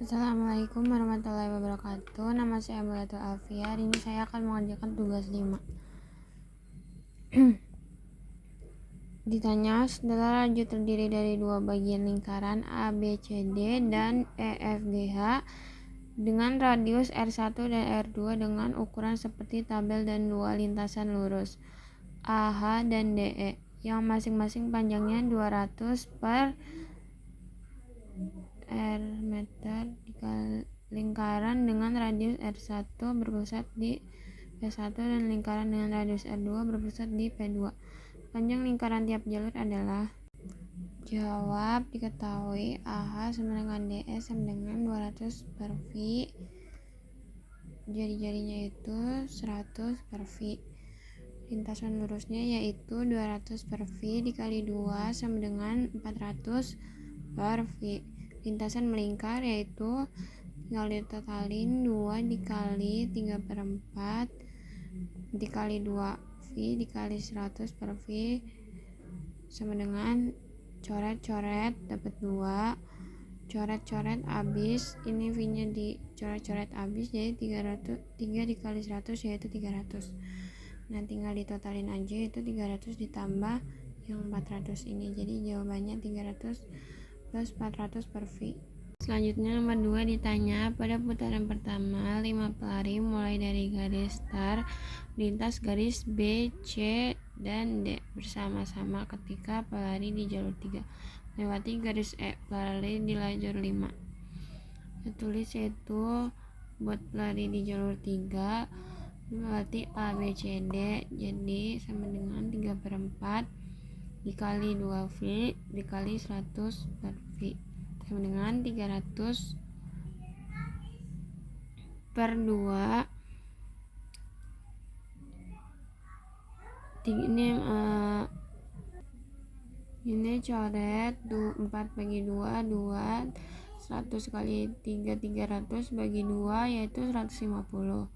Assalamualaikum warahmatullahi wabarakatuh. Nama saya Abdulatul Alfia. Hari ini saya akan mengerjakan tugas 5. Ditanya, setelah raju terdiri dari dua bagian lingkaran A, B, C, D dan E, F, G, H dengan radius R1 dan R2 dengan ukuran seperti tabel dan dua lintasan lurus AH dan DE yang masing-masing panjangnya 200 per R meter dikali lingkaran dengan radius R1 berpusat di P1 dan lingkaran dengan radius R2 berpusat di P2. Panjang lingkaran tiap jalur adalah. Jawab. Diketahui AH sama dengan DE sama dengan 200 per V. Jari-jarinya itu 100 per V. Lintasan lurusnya yaitu 200 per V dikali 2 sama dengan 400 per V. Lintasan melingkar yaitu tinggal ditotalin 2 dikali 3 per 4 dikali 2 V dikali 100 per V sama dengan coret-coret dapat 2, coret-coret habis, ini V nya dicoret-coret habis jadi 3 dikali 100 yaitu 300. Nah tinggal ditotalin aja, itu 300 ditambah yang 400 ini, jadi jawabannya 300 plus 400 per V. Selanjutnya nomor 2 ditanya, pada putaran pertama 5 pelari mulai dari garis start lintas garis B, C, dan D bersama-sama ketika pelari di jalur 3 melewati garis E, pelari di lajur 5. Saya tulis yaitu buat pelari di jalur 3 melewati A, B, C, D, jadi sama dengan 3 per 4 dikali 2V dikali 100 per V sama dengan 300 per 2. Ini coret 4 bagi 2 100 kali 3 300 bagi 2 yaitu 150.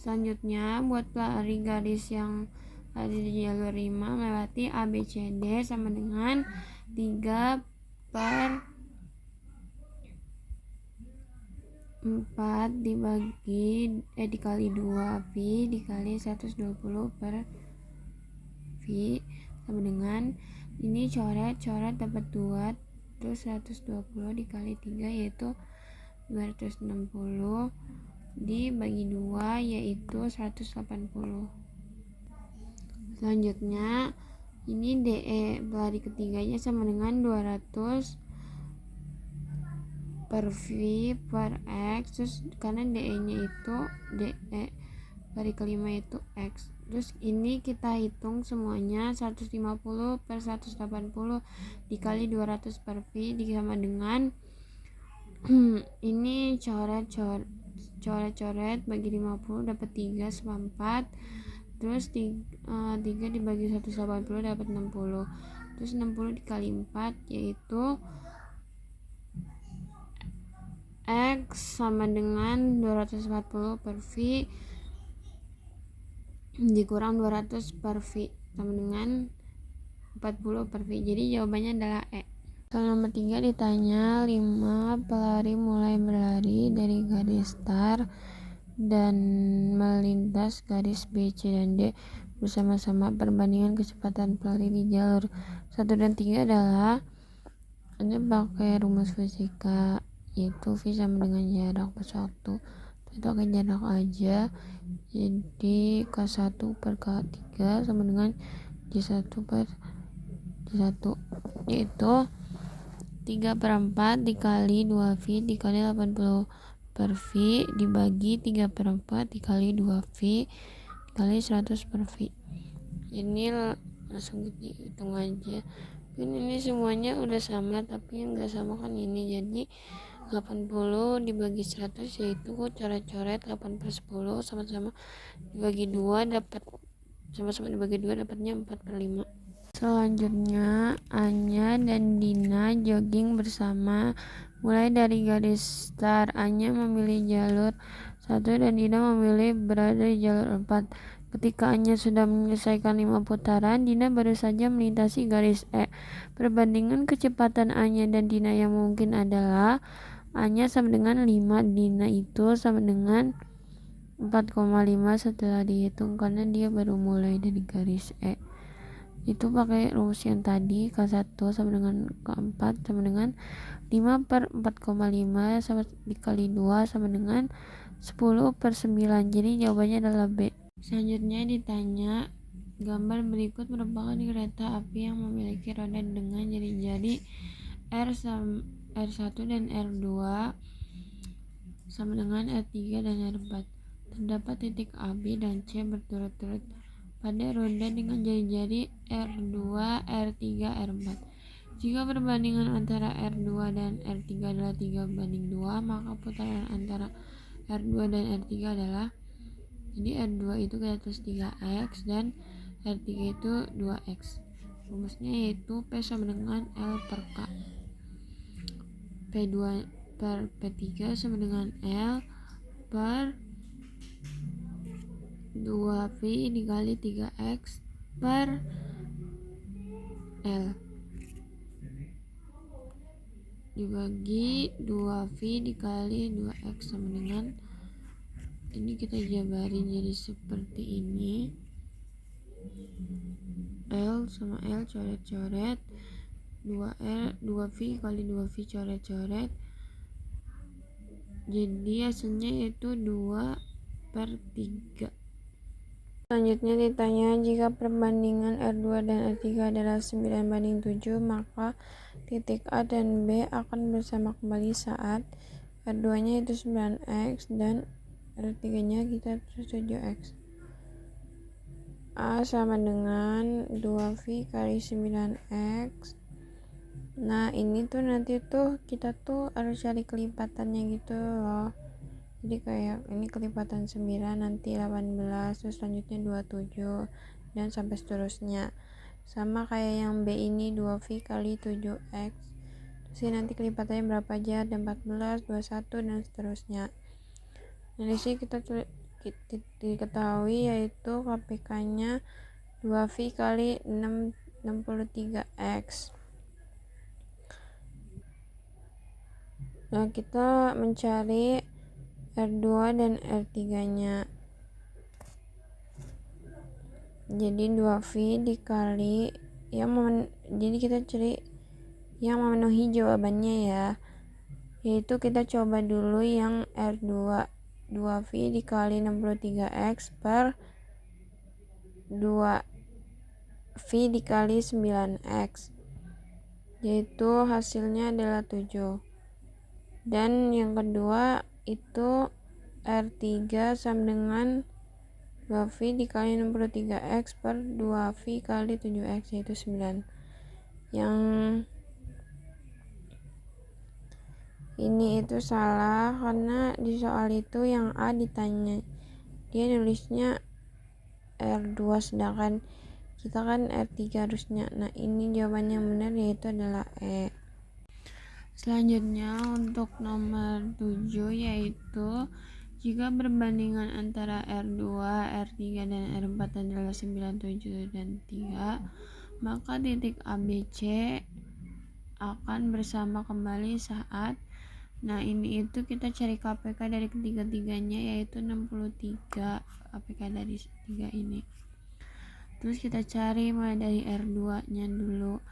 Selanjutnya buat pelari garis yang ada di jalur 5 melewati A, B, C, D sama dengan 3 per 4 dikali 2V dikali 120 per V sama dengan ini coret dapat 2 terus 120 dikali 3 yaitu 260 dibagi 2 yaitu 180. Selanjutnya ini DE pelari ketiganya sama dengan 200 per V per X, terus karena DE nya itu DE pelari kelima itu X, terus ini kita hitung semuanya 150 per 180 dikali 200 per V sama dengan ini coret bagi 50 dapat 3 sama 4, terus 3 dibagi 180 dapat 60, terus 60 dikali 4 yaitu X sama dengan 240 per V dikurang 200 per V sama dengan 40 per V, jadi jawabannya adalah E. Soal nomor 3 ditanya 5 pelari mulai berlari dari garis start dan melintas garis B, C, dan D bersama-sama. Perbandingan kecepatan pelari di jalur 1 dan 3 adalah ada pakai rumus fisika yaitu V sama dengan jarak per waktu. Itu pakai jarak aja, jadi K1 per K3 sama dengan J1 per J1 yaitu 3 per 4 dikali 2V dikali 80 per V dibagi 3 per 4 dikali 2V dikali 100 per V. Ini langsung hitung aja. Ini semuanya udah sama, tapi yang gak sama kan ini, jadi 80 dibagi 100 yaitu coret-coret 8 per 10 sama-sama dibagi 2 dapat sama-sama dibagi 2 dapatnya 4 per 5. Selanjutnya Anya dan Dina jogging bersama mulai dari garis start. Anya memilih jalur 1 dan Dina memilih berada di jalur 4. Ketika Anya sudah menyelesaikan 5 putaran, Dina baru saja melintasi garis E. Perbandingan kecepatan Anya dan Dina yang mungkin adalah A-nya sama dengan 5, Dina itu sama dengan 4,5 setelah dihitung karena dia baru mulai dari garis E. Itu pakai rumus yang tadi, K1 sama dengan K4 sama dengan 5 per 4,5 sama dikali 2 sama dengan 10 per 9. Jadi jawabannya adalah B. Selanjutnya ditanya, gambar berikut merupakan kereta api yang memiliki roda dengan jari-jari R1 dan R2 sama dengan R3 dan R4. Terdapat titik A, B, dan C berturut-turut pada roda dengan jari-jari R2, R3, R4. Jika perbandingan antara R2 dan R3 adalah 3:2, maka putaran antara R2 dan R3 adalah, jadi R2 itu kita tulis 3x dan R3 itu 2x. Rumusnya yaitu P sama dengan L per K. P2 per P3 sama dengan L per 2V dikali 3x per L dibagi 2V dikali 2x sama dengan, ini kita jabarin jadi seperti ini. L sama L coret-coret, 2V kali 2V coret-coret, jadi hasilnya yaitu 2/3. Selanjutnya ditanya, jika perbandingan R2 dan R3 adalah 9:7, maka titik A dan B akan bersama kembali saat R2 nya itu 9x dan R3 nya kita 7x. A sama dengan 2V kali 9x. Nah ini tuh nanti tuh kita tuh harus cari kelipatannya gitu loh. Jadi kayak ini kelipatan 9, nanti 18, terus selanjutnya 27 dan sampai seterusnya. Sama kayak yang B ini 2V kali 7x. Terus ini nanti kelipatannya berapa aja, ada 14, 21 dan seterusnya. Nah di sini kita diketahui yaitu KPK-nya 2V kali 63x. Nah kita mencari R2 dan R3 nya, jadi 2V dikali jadi kita cari yang memenuhi jawabannya ya, yaitu kita coba dulu yang R2, 2V dikali 63x per 2V dikali 9x, yaitu hasilnya adalah 7. Dan yang kedua itu R3 sama dengan 2V dikali 63x per 2V kali 7x, yaitu 9. Yang ini itu salah karena di soal itu yang A ditanya, dia nulisnya R2 sedangkan kita kan R3 harusnya. Nah ini jawabannya yang benar yaitu adalah E. Selanjutnya untuk nomor 7 yaitu, jika perbandingan antara R2, R3 dan R4 adalah 9, 7 dan 3, maka titik ABC akan bersama kembali saat, nah ini itu kita cari KPK dari ketiga-tiganya yaitu 63 KPK dari 3 ini. Terus kita cari mulai dari R2 nya dulu,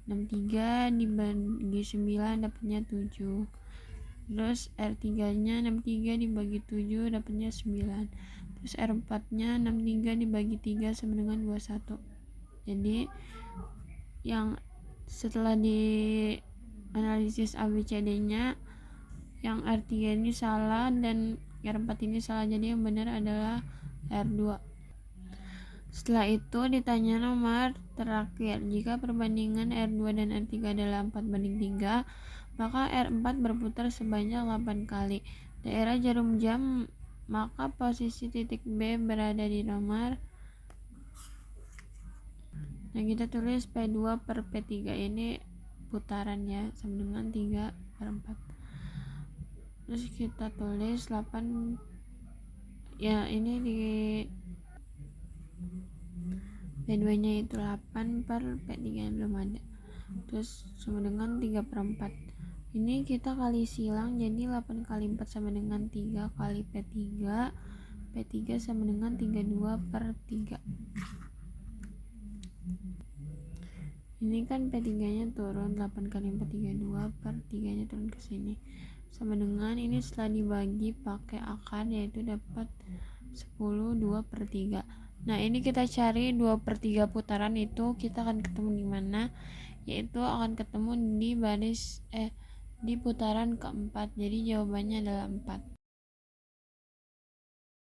63 dibagi 9 dapatnya 7. Terus R3 nya 63 dibagi 7 dapatnya 9. Terus R4 nya 63 dibagi 3 sama dengan 21. Jadi yang setelah di analisis ABCD nya, yang R3 ini salah dan R4 ini salah, jadi yang benar adalah R2. Setelah itu ditanya nomor terakhir, jika perbandingan R2 dan R3 adalah 4:3, maka R4 berputar sebanyak 8 kali daerah jarum jam, maka posisi titik B berada di nomor, nah kita tulis P2 per P3 ini putarannya sama dengan 3/4. Terus kita tulis 8, ya ini di P2 nya itu 8 per P3 yang belum ada, terus sama dengan 3/4, Ini kita kali silang, jadi 8 kali 4 sama dengan 3 kali P3. P3 sama dengan 32 per 3. Ini kan P3 nya turun, 8 kali 4 32 per 3 nya turun ke sini, sama dengan ini setelah dibagi pakai akar yaitu dapat 10 2 per 3. Nah ini kita cari 2 per 3 putaran itu kita akan ketemu di mana, yaitu akan ketemu di baris di putaran keempat, jadi jawabannya adalah 4.